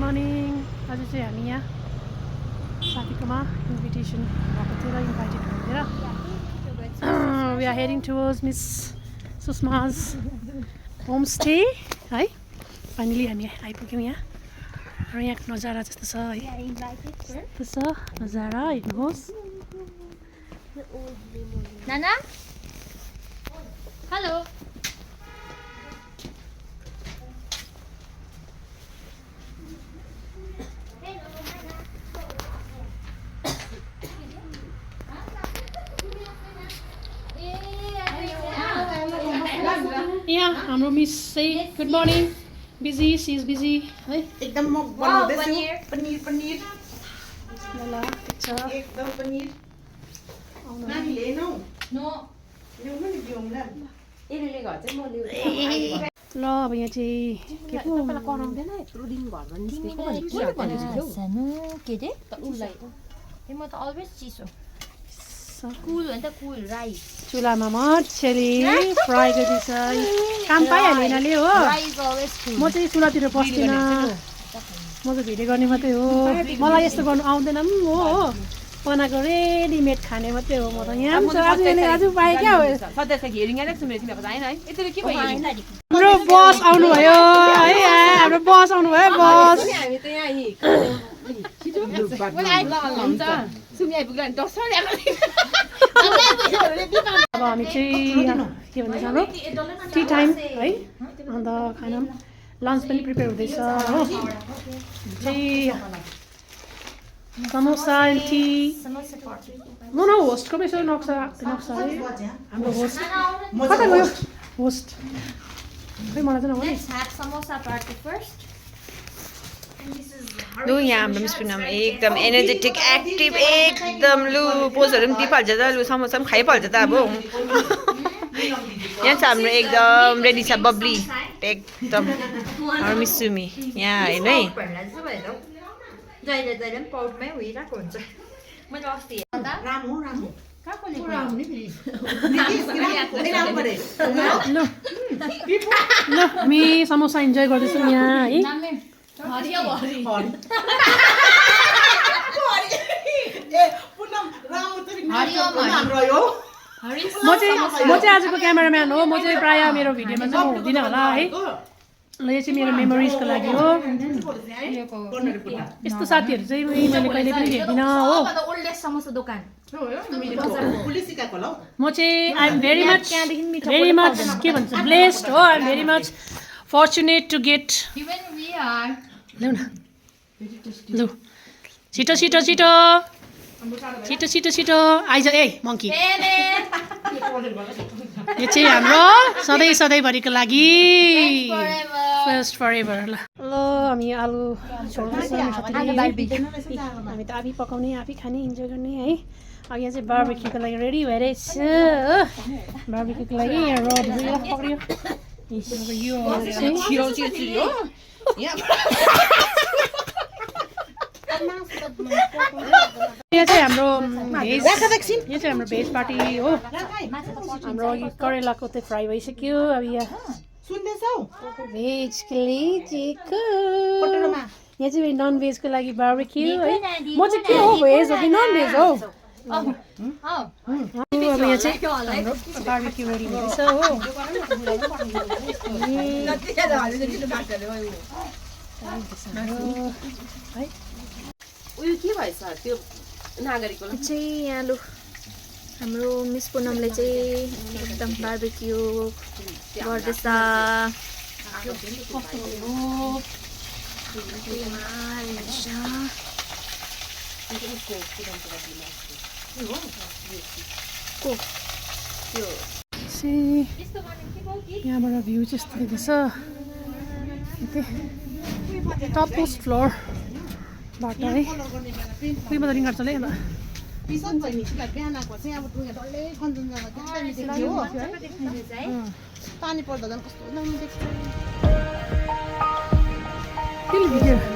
morning. आज चाहिँ हामी यहाँ साथीकोमा इन्भिटेसन भएको थियो र इन्भाइटेड भएर we are heading towards Miss Susma's homestay है फाइनली हामी आइपुग्यौँ यहाँ र यहाँको नजारा जस्तो छ है त्यस्तो छ नजारा हेर्नुहोस् Nana? Hello. यहाँ हाम्रो मिस चाहिँ good morning busy she is busy है एकदम म बनाउँदैछु पनिर पनिर ल ल ठिक छ एकदम पनिर नानीले नौ No. ल्याउनु नि दिउँला एले घर चाहिँ म ल्याउँछु ल अब यहाँ चाहिँ के पो कराउँदैन यत्रो दिन घरमा निस्केको सानो के रे त उलाई ए म त अलवेज चिसो कुल भन्छ कुल राइस चुलामा मजाले फ्राई गर्दैछ काम पाइहाल्यो यिनीहरूले हो राइस अलवेज कुल म चाहिँ चुलातिर बस्दिनँ म त भिडियो गर्ने मात्रै हो मलाई यस्तो गर्नु आउँदैन पनि हो बनाएको रेडिमेड खाने मात्रै हो म त यहाँ आज पाएँ क्या हो हाम्रो बस आउनुभयो है हाम्रो बस आउनुभयो बस अब हामी चाहिँ के भन्दैछ हाम्रो टी टाइम है अन्त खाना लन्च पनि प्रिपेयर हुँदैछ हो चाहिँ समोसा एन्ड टी न होस्टको यसो नक्सा नक्सा है हाम्रो होस्ट कता गयो होस्ट खै मलाई चाहिँ नभने समोसा पार्टी फर्स्ट लु यहाँ हाम्रो मिस पुनम एकदम एनर्जेटिक एक्टिभ एकदम लु पोजहरू पनि दिइहाल्छ त लु समोसा पनि खाइहाल्छ त अब यहाँ छ हाम्रो एकदम रेडी छ बब्ली एकदम हाम्रो मिस सुमी यहाँ होइन है जहिले जहिले पनि पाउटमै उहिरहेको हुन्छ मैले अस्ति रामु रामु ल हामी समोसा इन्जोय गर्दैछौँ यहाँ है म चाहिँ आजको क्यामेराम्यान हो म चाहिँ प्रायः मेरो भिडियोमा चाहिँ म हुँदिनँ होला है ल यो चाहिँ मेरो मेमोरिजको लागि हो यस्तो साथीहरू चाहिँ मैले कहिले पनि भेट्दिनँ हो म चाहिँ आइ एम भेरी मच के भन्छ ब्लेस्ड हो I am very much fortunate to get लौ न लु छिटो छिटो छिटो छिटो छिटो छिटो आइज ए मङ्की यो चाहिँ हाम्रो सधैँ सधैँभरिको लागि फर्स्ट फर एभर ल हामी आलु हामी त आफै पकाउने आफै खाने इन्जोय गर्ने है अब यहाँ चाहिँ बार्बिक्यूको लागि रेडी भइरहेछ हो बार्बिक्यूको लागि यहाँ रडहरू पक्रियो यो चाहिँ हाम्रो भेज पार्टी हो हाम्रो करेलाको चाहिँ फ्राई भइसक्यो अब यहाँ भेजको लागि यहाँ चाहिँ नन भेजको लागि बार्बिक्यू है म चाहिँ के हो भेज हो कि नन भेज हो अब यहाँ चाहिँ हाम्रो बार्बिक्यू रेडी हुँदैछ हो है उयो के भएछ त्यो नागरिकको चाहिँ यहाँ लु हाम्रो मिस पुनमले चाहिँ एकदम बार्बिक्यू गर्दैछ यहाँबाट भ्यू चाहिँ यस्तो देख्दैछ टप मोस्ट फ्लोर बाट है कोही मात्रै रिङ गर्छ है अन्त पानी पर्दा झन् कस्तो दामी देख्छ के भिडियो